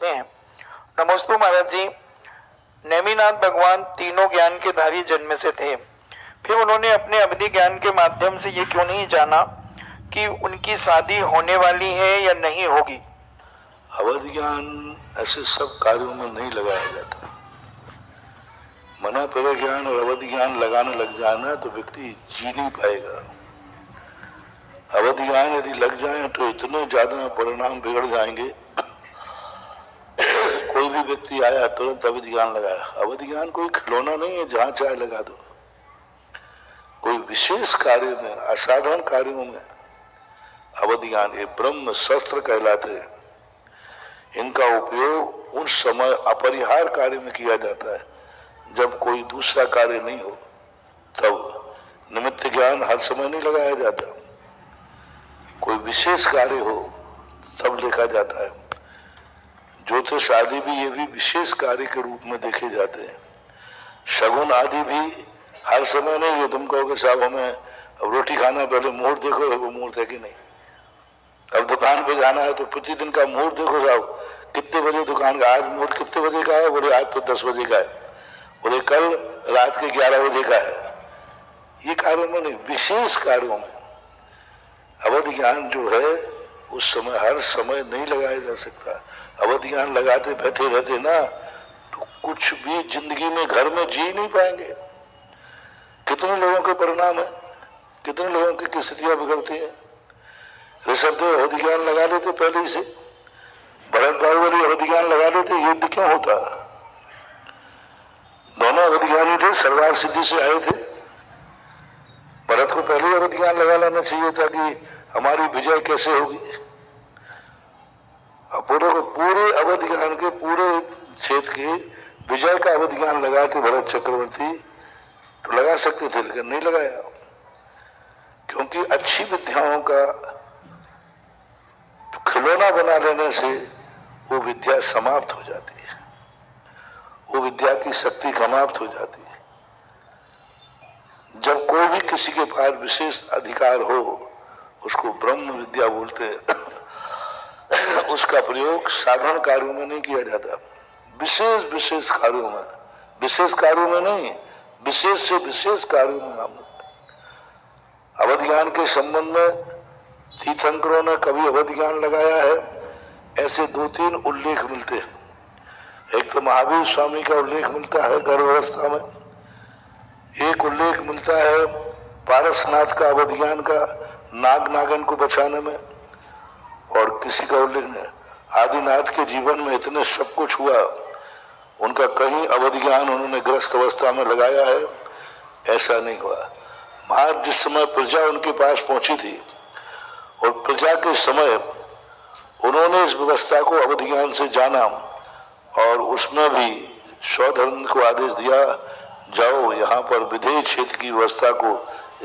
पूछते हैं। नमोस्तु महाराज जी, नेमिनाथ भगवान तीनों ज्ञान के धारी जन्म से थे, फिर उन्होंने अपने अवधि ज्ञान के माध्यम से ये क्यों नहीं जाना कि उनकी शादी होने वाली है या नहीं होगी? अवधि ज्ञान ऐसे सब कार्यों में नहीं लगाया जाता। मना पर ज्ञान और अवधि ज्ञान लगाने लग जाना तो व्यक्ति जी नहीं पाएगा। अवधि ज्ञान यदि लग जाए तो इतने ज्यादा परिणाम बिगड़ जाएंगे। कोई भी व्यक्ति आया तुरंत अवधि ज्ञान लगाया। अवधि ज्ञान कोई खिलौना नहीं है जहां चाहे लगा दो। कोई विशेष कार्य में, असाधारण कार्यों में अवधि ज्ञान, ये ब्रह्म शस्त्र कहलाते हैं। इनका उपयोग उन समय अपरिहार्य कार्य में किया जाता है जब कोई दूसरा कार्य नहीं हो, तब निमित्त ज्ञान हर समय नहीं लगाया जाता। कोई विशेष कार्य हो तब देखा जाता है। ज्योतिष आदि भी ये भी विशेष कार्य के रूप में देखे जाते हैं। शगुन आदि भी हर समय नहीं। ये तुम कहोगे साहब हमें अब रोटी खाना, पहले मुहूर्त देखो, वो मुहूर्त है कि नहीं। अब दुकान पे जाना है तो प्रतिदिन का मुहूर्त देखो साहब, कितने बजे दुकान का, आज मुहूर्त कितने बजे का है? बोले आज तो 10 बजे का है। बोले कल रात के 11 बजे का है। ये कार्यों में नहीं, विशेष कार्यों में अवधि ज्ञान जो है उस समय हर समय नहीं लगाया जा सकता। अवधि ज्ञान लगाते बैठे रहते ना तो कुछ भी जिंदगी में घर में जी नहीं पाएंगे। कितने लोगों के परिणाम है, कितने लोगों की स्थितियां बिगड़ती हैं। ऋषभ देव अवधि ज्ञान लगा लेते पहले ही से, भरत बाहुबली अवधि ज्ञान लगा लेते, युद्ध क्यों होता? दोनों अवधि ज्ञानी थे, सर्वार सिद्धि से आए थे। भरत को पहले ही अवधि ज्ञान लगा लेना चाहिए था कि हमारी विजय कैसे होगी। पूरे अवधि ज्ञान के, पूरे क्षेत्र के विजय का अवधि ज्ञान लगाते भरत चक्रवर्ती तो लगा सकते थे, लेकिन नहीं लगाया। क्योंकि अच्छी विद्याओं का खिलौना बना लेने से वो विद्या समाप्त हो जाती है, वो विद्या की शक्ति समाप्त हो जाती है। जब कोई भी किसी के पास विशेष अधिकार हो उसको ब्रह्म विद्या बोलते हैं। उसका प्रयोग साधारण कार्यों में नहीं किया जाता, विशेष कार्यों में, विशेष कार्यों में नहीं, विशेष से विशेष कार्यों में। हम अवधि ज्ञान के संबंध में तीर्थंकरों ने कभी अवधि ज्ञान लगाया है ऐसे 2-3 उल्लेख मिलते हैं। एक तो महावीर स्वामी का उल्लेख मिलता है गर्भावस्था में, एक उल्लेख मिलता है पारसनाथ का अवधि ज्ञान का नाग नागन को बचाने में, और किसी का उल्लेख नहीं। आदिनाथ के जीवन में इतने सब कुछ हुआ, उनका कहीं अवधि ज्ञान उन्होंने ग्रस्त अवस्था में लगाया है ऐसा नहीं हुआ। महाराज जिस समय प्रजा उनके पास पहुंची थी और प्रजा के समय उन्होंने इस व्यवस्था को अवधि ज्ञान से जाना और उसमें भी सौधर्म को आदेश दिया, जाओ यहाँ पर विधेय क्षेत्र की व्यवस्था को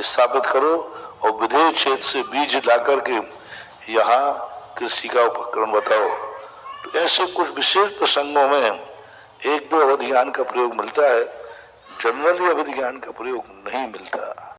स्थापित करो और विधेय क्षेत्र से बीज ला करके यहाँ कृषि का उपक्रम बताओ। तो ऐसे कुछ विशेष प्रसंगों में 1-2 अवधि ज्ञान का प्रयोग मिलता है, जनरली अवधि ज्ञान का प्रयोग नहीं मिलता।